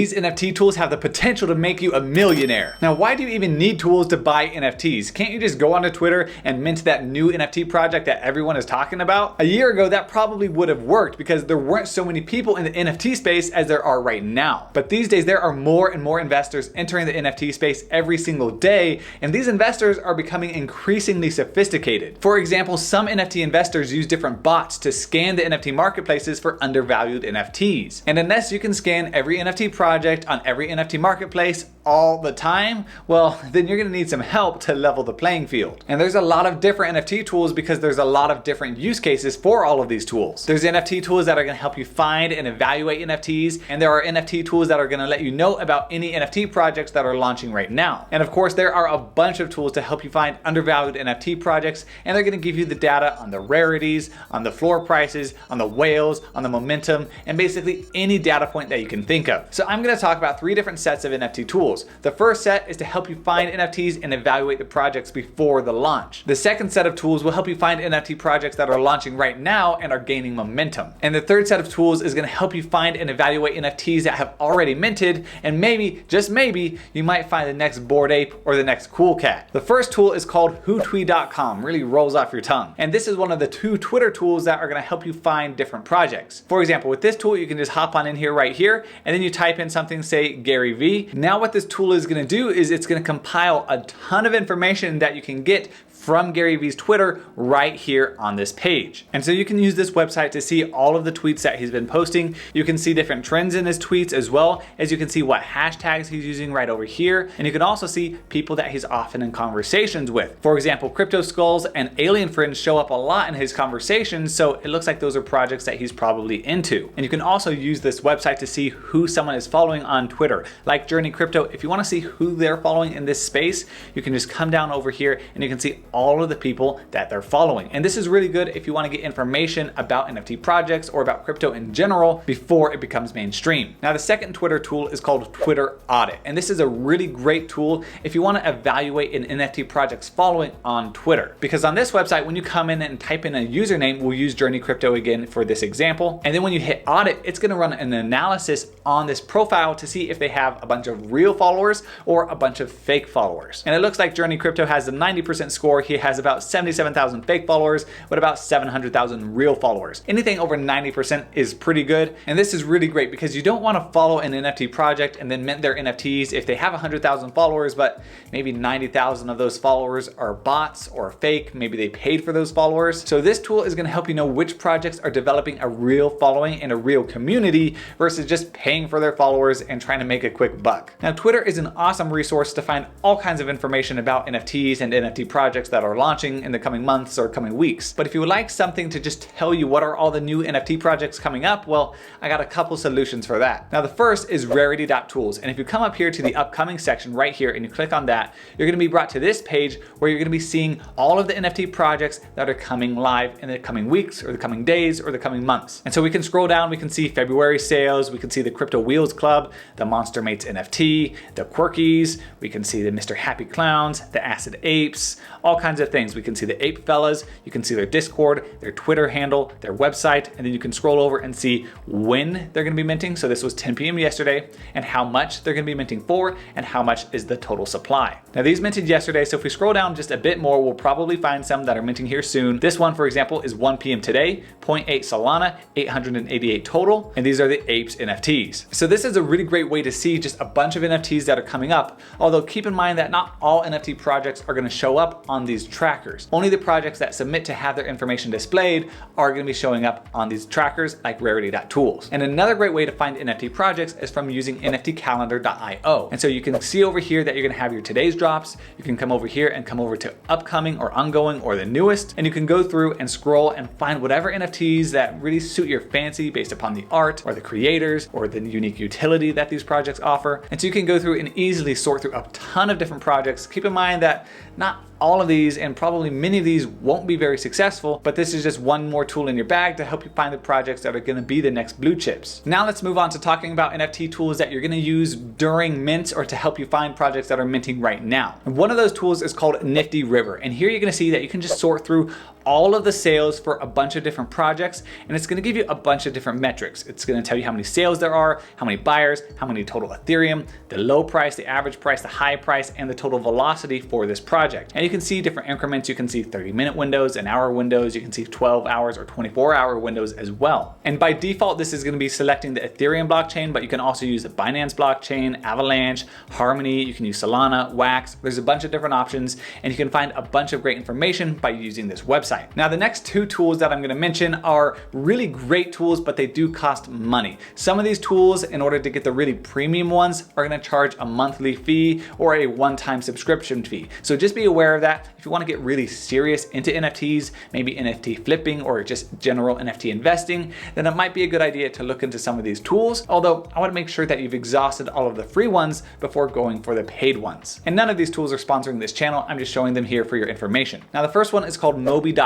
These NFT tools have the potential to make you a millionaire. Now, why do you even need tools to buy NFTs? Can't you just go onto Twitter and mint that new NFT project that everyone is talking about? A year ago, that probably would have worked because there weren't so many people in the NFT space as there are right now. But these days, there are more and more investors entering the NFT space every single day, and these investors are becoming increasingly sophisticated. For example, some NFT investors use different bots to scan the NFT marketplaces for undervalued NFTs. And unless you can scan every NFT project on every NFT marketplace all the time, well, then you're gonna need some help to level the playing field. And there's a lot of different NFT tools because there's a lot of different use cases for all of these tools. There's NFT tools that are gonna help you find and evaluate NFTs, and there are NFT tools that are gonna let you know about any NFT projects that are launching right now. And of course, there are a bunch of tools to help you find undervalued NFT projects, and they're gonna give you the data on the rarities, on the floor prices, on the whales, on the momentum, and basically any data point that you can think of. So I'm gonna talk about 3 different sets of NFT tools. The first set is to help you find NFTs and evaluate the projects before the launch. The second set of tools will help you find NFT projects that are launching right now and are gaining momentum. And the third set of tools is going to help you find and evaluate NFTs that have already minted, and maybe, just maybe, you might find the next Bored Ape or the next Cool Cat. The first tool is called hootweet.com, really rolls off your tongue. And this is one of the 2 Twitter tools that are going to help you find different projects. For example, with this tool, you can just hop on in here right here, and then you type in something, say Gary V. Now what this tool is going to do is it's going to compile a ton of information that you can get from Gary V's Twitter right here on this page. And so you can use this website to see all of the tweets that he's been posting. You can see different trends in his tweets, as well as you can see what hashtags he's using right over here. And you can also see people that he's often in conversations with. For example, Crypto Skulls and Alien Friends show up a lot in his conversations, so it looks like those are projects that he's probably into. And you can also use this website to see who someone is following on Twitter. Like Journey Crypto, if you want to see who they're following in this space, you can just come down over here and you can see all of the people that they're following. And this is really good if you want to get information about NFT projects or about crypto in general before it becomes mainstream. Now, the second Twitter tool is called Twitter Audit. And this is a really great tool if you want to evaluate an NFT project's following on Twitter. Because on this website, when you come in and type in a username, we'll use Journey Crypto again for this example. And then when you hit audit, it's going to run an analysis on this profile to see if they have a bunch of real followers or a bunch of fake followers. And it looks like Journey Crypto has a 90% score. He has about 77,000 fake followers, but about 700,000 real followers. Anything over 90% is pretty good. And this is really great because you don't want to follow an NFT project and then mint their NFTs if they have 100,000 followers, but maybe 90,000 of those followers are bots or fake. Maybe they paid for those followers. So this tool is going to help you know which projects are developing a real following and a real community versus just paying for their followers and trying to make a quick buck. Now, Twitter is an awesome resource to find all kinds of information about NFTs and NFT projects that are launching in the coming months or coming weeks. But if you would like something to just tell you what are all the new NFT projects coming up, well, I got a couple solutions for that. Now, the first is rarity.tools. And if you come up here to the upcoming section right here and you click on that, you're gonna be brought to this page where you're gonna be seeing all of the NFT projects that are coming live in the coming weeks or the coming days or the coming months. And so we can scroll down, we can see February sales, we can see the Crypto Wheels Club, the Monster Mates NFT, the Quirkies, we can see the Mr. Happy Clowns, the Acid Apes, all kinds of things. We can see the Ape Fellas, you can see their Discord, their Twitter handle, their website, and then you can scroll over and see when they're gonna be minting. So this was 10 p.m. yesterday, and how much they're gonna be minting for, and how much is the total supply. Now, these minted yesterday, so if we scroll down just a bit more, we'll probably find some that are minting here soon. This one, for example, is 1 p.m. today, 0.8 Solana, 888 total, and these are the Apes NFTs. So this is a really great way to see just a bunch of NFTs that are coming up, although keep in mind that not all NFT projects are gonna show up on these trackers. Only the projects that submit to have their information displayed are going to be showing up on these trackers like rarity.tools. And another great way to find NFT projects is from using nftcalendar.io. And so you can see over here that you're going to have your today's drops. You can come over here and come over to upcoming or ongoing or the newest, and you can go through and scroll and find whatever NFTs that really suit your fancy based upon the art or the creators or the unique utility that these projects offer. And so you can go through and easily sort through a ton of different projects. Keep in mind that not all of these, and probably many of these won't be very successful, but this is just one more tool in your bag to help you find the projects that are going to be the next blue chips. Now let's move on to talking about NFT tools that you're going to use during mint or to help you find projects that are minting right now. And one of those tools is called Nifty River, and here you're going to see that you can just sort through all of the sales for a bunch of different projects, and it's going to give you a bunch of different metrics. It's going to tell you how many sales there are, how many buyers, how many total Ethereum, the low price, the average price, the high price, and the total velocity for this project. And you can see different increments. You can see 30-minute windows, an hour windows, you can see 12 hours or 24-hour windows as well. And by default, this is going to be selecting the Ethereum blockchain, but you can also use the Binance blockchain, Avalanche, Harmony, you can use Solana, Wax. There's a bunch of different options, and you can find a bunch of great information by using this website. Now, the next two tools that I'm going to mention are really great tools, but they do cost money. Some of these tools, in order to get the really premium ones, are going to charge a monthly fee or a one-time subscription fee. So just be aware of that. If you want to get really serious into NFTs, maybe NFT flipping or just general NFT investing, then it might be a good idea to look into some of these tools. Although I want to make sure that you've exhausted all of the free ones before going for the paid ones. And none of these tools are sponsoring this channel. I'm just showing them here for your information. Now, the first one is called mobi.gg.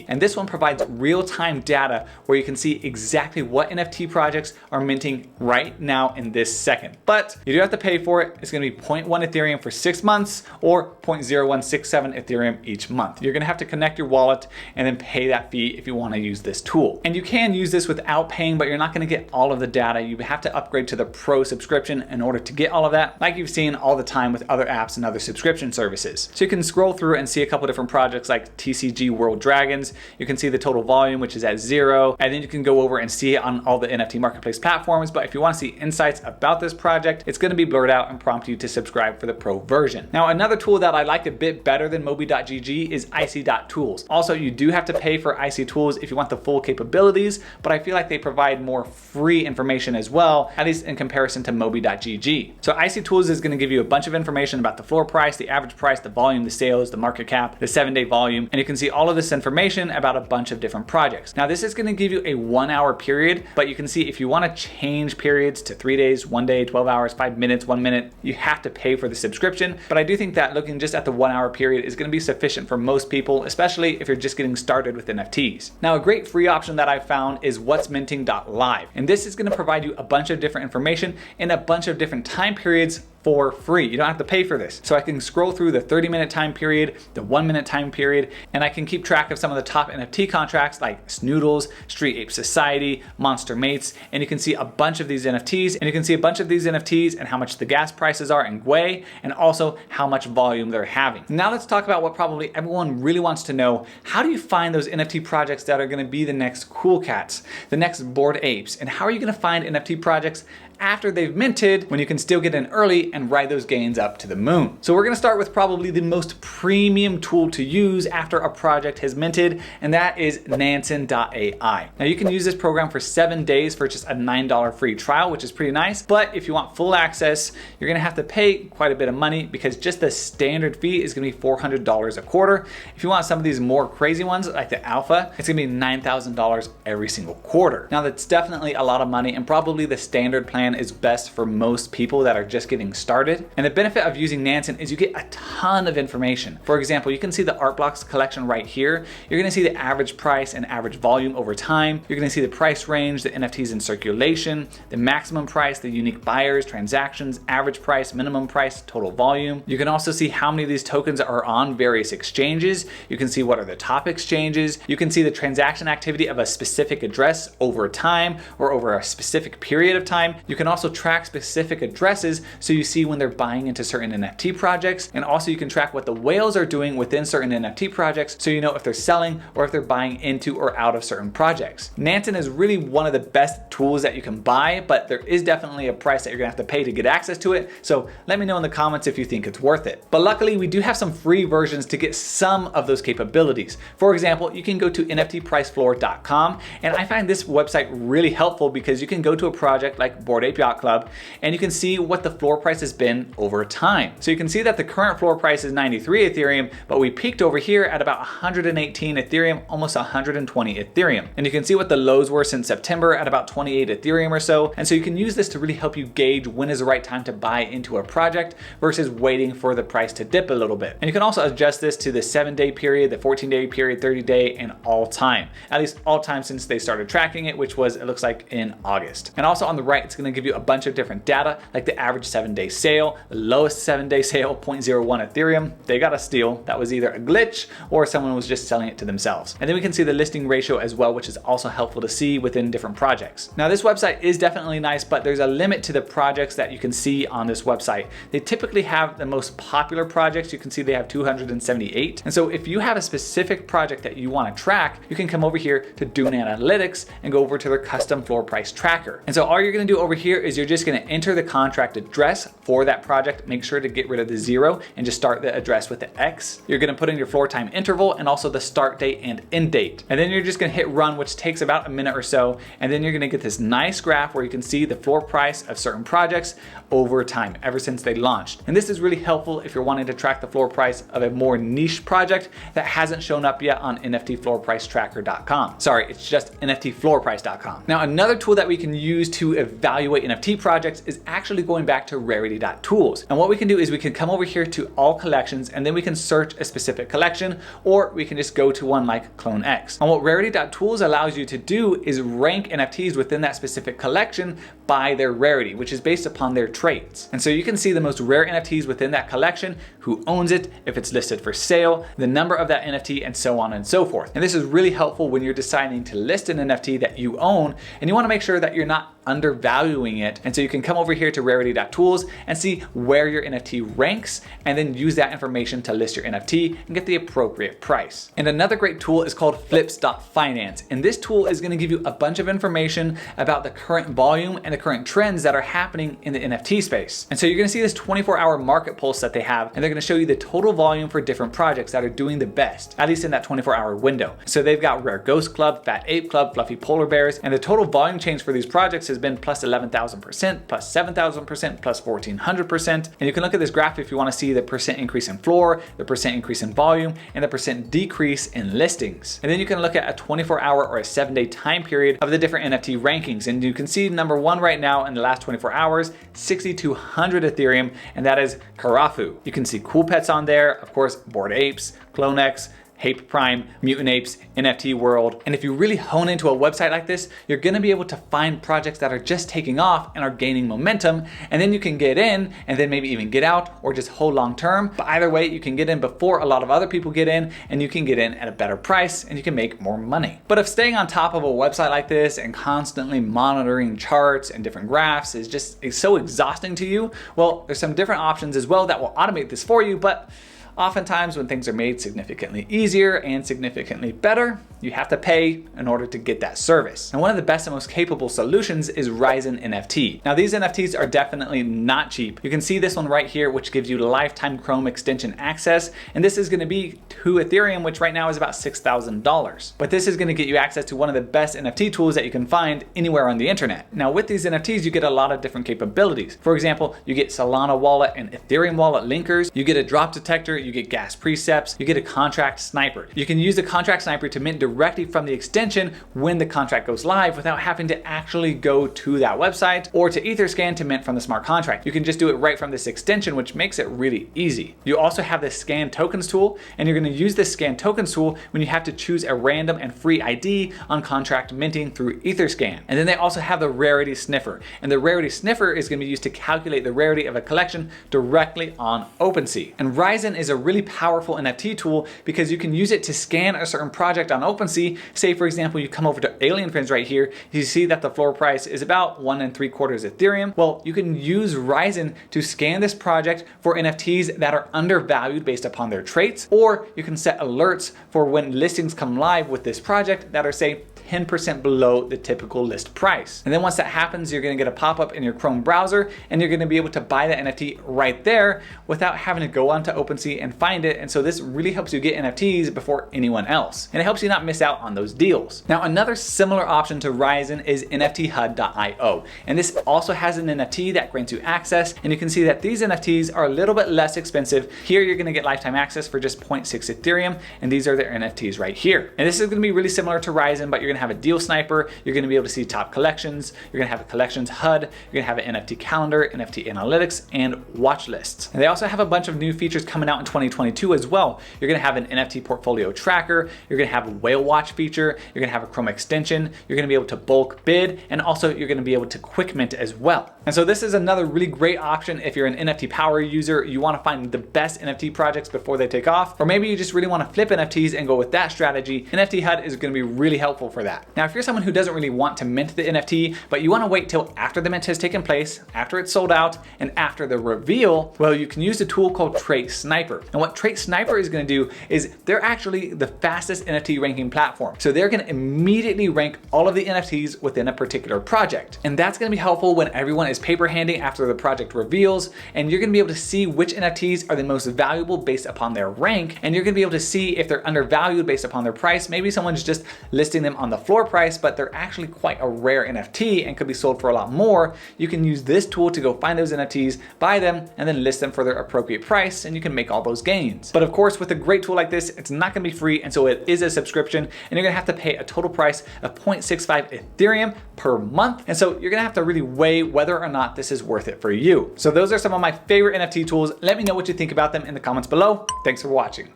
And this one provides real-time data where you can see exactly what NFT projects are minting right now in this second. But you do have to pay for it. It's going to be 0.1 Ethereum for 6 months or 0.0167 Ethereum each month. You're going to have to connect your wallet and then pay that fee if you want to use this tool. And you can use this without paying, but you're not going to get all of the data. You have to upgrade to the Pro subscription in order to get all of that, like you've seen all the time with other apps and other subscription services. So you can scroll through and see a couple different projects like TCG World Dragon. You can see the total volume, which is at 0, and then you can go over and see it on all the NFT marketplace platforms. But if you want to see insights about this project, it's going to be blurred out and prompt you to subscribe for the Pro version. Now, another tool that I like a bit better than mobi.gg is icy.tools. Also, you do have to pay for icy.tools if you want the full capabilities, but I feel like they provide more free information as well, at least in comparison to mobi.gg. So icy.tools is going to give you a bunch of information about the floor price, the average price, the volume, the sales, the market cap, the 7-day volume, and you can see all of this information about a bunch of different projects. Now, this is going to give you a 1-hour period, but you can see if you want to change periods to 3 days, 1 day, 12 hours, 5 minutes, 1 minute, you have to pay for the subscription. But I do think that looking just at the 1-hour period is going to be sufficient for most people, especially if you're just getting started with NFTs. Now, a great free option that I found is whatsminting.live, and this is going to provide you a bunch of different information in a bunch of different time periods for free. You don't have to pay for this. So I can scroll through the 30-minute time period, the 1-minute time period, and I can keep track of some of the top NFT contracts like Snoodles, Street Ape Society, Monster Mates, and you can see a bunch of these NFTs, and you can see a bunch of these NFTs and how much the gas prices are in Gwei, and also how much volume they're having. Now let's talk about what probably everyone really wants to know. How do you find those NFT projects that are going to be the next Cool Cats, the next Bored Apes, and how are you going to find NFT projects after they've minted when you can still get in early and ride those gains up to the moon? So we're going to start with probably the most premium tool to use after a project has minted, and that is nansen.ai. Now you can use this program for 7 days for just a $9 free trial, which is pretty nice. But if you want full access, you're going to have to pay quite a bit of money because just the standard fee is going to be $400 a quarter. If you want some of these more crazy ones like the alpha, it's going to be $9,000 every single quarter. Now that's definitely a lot of money, and probably the standard plan is best for most people that are just getting started. And the benefit of using Nansen is you get a ton of information. For example, you can see the art blocks collection right here. You're going to see the average price and average volume over time. You're going to see the price range, the NFTs in circulation, the maximum price, the unique buyers, transactions, average price, minimum price, total volume. You can also see how many of these tokens are on various exchanges. You can see what are the top exchanges. You can see the transaction activity of a specific address over time or over a specific period of time. You can also track specific addresses so you see when they're buying into certain NFT projects, and also you can track what the whales are doing within certain NFT projects so you know if they're selling or if they're buying into or out of certain projects. Nansen is really one of the best tools that you can buy, but there is definitely a price that you're gonna have to pay to get access to it, so let me know in the comments if you think it's worth it. But luckily we do have some free versions to get some of those capabilities. For example, you can go to nftpricefloor.com, and I find this website really helpful because you can go to a project like Bored Ape Yacht Club, and you can see what the floor price has been over time. So you can see that the current floor price is 93 Ethereum, but we peaked over here at about 118 Ethereum, almost 120 Ethereum. And you can see what the lows were since September at about 28 Ethereum or so. And so you can use this to really help you gauge when is the right time to buy into a project versus waiting for the price to dip a little bit. And you can also adjust this to the 7-day period, the 14-day period, 30-day, and all time. At least all time since they started tracking it, which was, it looks like, in August. And also on the right, it's gonna give you a bunch of different data, like the average 7-day sale, the lowest 7-day sale, 0.01 Ethereum. They got a steal. That was either a glitch or someone was just selling it to themselves. And then we can see the listing ratio as well, which is also helpful to see within different projects. Now this website is definitely nice, but there's a limit to the projects that you can see on this website. They typically have the most popular projects. You can see they have 278. And so if you have a specific project that you want to track, you can come over here to Dune Analytics and go over to their custom floor price tracker. And so all you're going to do over here is you're just going to enter the contract address for that project. Make sure to get rid of the 0 and just start the address with the X. You're going to put in your floor time interval and also the start date and end date. And then you're just going to hit run, which takes about a minute or so. And then you're going to get this nice graph where you can see the floor price of certain projects over time, ever since they launched. And this is really helpful if you're wanting to track the floor price of a more niche project that hasn't shown up yet on NFTfloorpricetracker.com. Sorry, it's just NFTfloorprice.com. Now, another tool that we can use to evaluate NFT projects is actually going back to rarity.tools. And what we can do is we can come over here to all collections, and then we can search a specific collection, or we can just go to one like Clone X. And what rarity.tools allows you to do is rank NFTs within that specific collection by their rarity, which is based upon their traits. And so you can see the most rare NFTs within that collection, who owns it, if it's listed for sale, the number of that NFT, and so on and so forth. And this is really helpful when you're deciding to list an NFT that you own, and you want to make sure that you're not undervaluing it. And so you can come over here to rarity.tools and see where your NFT ranks, and then use that information to list your NFT and get the appropriate price. And another great tool is called flips.finance. And this tool is going to give you a bunch of information about the current volume and the current trends that are happening in the NFT space. And so you're going to see this 24-hour market pulse that they have, and they're going to show you the total volume for different projects that are doing the best, at least in that 24-hour window. So they've got Rare Ghost Club, Fat Ape Club, Fluffy Polar Bears, and the total volume change for these projects has been plus 11,000%, plus 7,000%, plus 1,400%. And you can look at this graph if you want to see the percent increase in floor, the percent increase in volume, and the percent decrease in listings. And then you can look at a 24-hour or a 7-day time period of the different NFT rankings. And you can see number 1 right now in the last 24 hours, 6,200 Ethereum, and that is Karafu. You can see Cool Pets on there, of course, Bored Apes, Clone X, Hape Prime, Mutant Apes, NFT World. And if you really hone into a website like this, you're gonna be able to find projects that are just taking off and are gaining momentum, and then you can get in and then maybe even get out or just hold long term. But either way, you can get in before a lot of other people get in, and you can get in at a better price and you can make more money. But if staying on top of a website like this and constantly monitoring charts and different graphs is so exhausting to you, well, there's some different options as well that will automate this for you. But oftentimes when things are made significantly easier and significantly better, you have to pay in order to get that service. And one of the best and most capable solutions is Ryzen NFT. Now these NFTs are definitely not cheap. You can see this one right here, which gives you lifetime Chrome extension access. And this is gonna be 2 Ethereum, which right now is about $6,000. But this is gonna get you access to one of the best NFT tools that you can find anywhere on the internet. Now with these NFTs, you get a lot of different capabilities. For example, you get Solana wallet and Ethereum wallet linkers, you get a drop detector, you get gas precepts, you get a contract sniper. You can use the contract sniper to mint directly from the extension when the contract goes live without having to actually go to that website or to Etherscan to mint from the smart contract. You can just do it right from this extension, which makes it really easy. You also have the scan tokens tool, and you're going to use this scan tokens tool when you have to choose a random and free ID on contract minting through Etherscan. And then they also have the rarity sniffer, and the rarity sniffer is going to be used to calculate the rarity of a collection directly on OpenSea. And Ryzen is a really powerful NFT tool because you can use it to scan a certain project on OpenSea. Say for example, you come over to Alien Friends right here, you see that the floor price is about 1 3/4 Ethereum. Well, you can use Ryzen to scan this project for NFTs that are undervalued based upon their traits, or you can set alerts for when listings come live with this project that are, say, 10% below the typical list price. And then once that happens, you're gonna get a pop-up in your Chrome browser, and you're gonna be able to buy that NFT right there without having to go onto OpenSea and find it. And so this really helps you get NFTs before anyone else. And it helps you not miss out on those deals. Now, another similar option to Ryzen is nfthud.io. And this also has an NFT that grants you access. And you can see that these NFTs are a little bit less expensive. Here, you're gonna get lifetime access for just 0.6 Ethereum. And these are their NFTs right here. And this is gonna be really similar to Ryzen, but you're gonna have a deal sniper. You're gonna be able to see top collections. You're gonna have a collections HUD. You're gonna have an NFT calendar, NFT analytics, and watch lists. And they also have a bunch of new features coming out in 2022 as well. You're gonna have an NFT portfolio tracker. You're gonna have a whale watch feature. You're gonna have a Chrome extension. You're gonna be able to bulk bid, and also you're gonna be able to quick mint as well. And so this is another really great option if you're an NFT power user, you wanna find the best NFT projects before they take off, or maybe you just really wanna flip NFTs and go with that strategy. NFT HUD is gonna be really helpful for that. Now, if you're someone who doesn't really want to mint the NFT, but you wanna wait till after the mint has taken place, after it's sold out, and after the reveal, well, you can use a tool called Trait Sniper. And what Trait Sniper is gonna do is they're actually the fastest NFT ranking platform. So they're gonna immediately rank all of the NFTs within a particular project. And that's gonna be helpful when everyone is paper handing after the project reveals, and you're gonna be able to see which NFTs are the most valuable based upon their rank, and you're gonna be able to see if they're undervalued based upon their price. Maybe someone's just listing them on the floor price, but they're actually quite a rare NFT and could be sold for a lot more. You can use this tool to go find those NFTs, buy them, and then list them for their appropriate price, and you can make all those gains. But of course, with a great tool like this, it's not gonna be free, and so it is a subscription, and you're gonna have to pay a total price of 0.65 Ethereum per month. And so you're gonna have to really weigh whether or not this is worth it for you. So those are some of my favorite NFT tools. Let me know what you think about them in the comments below. Thanks for watching.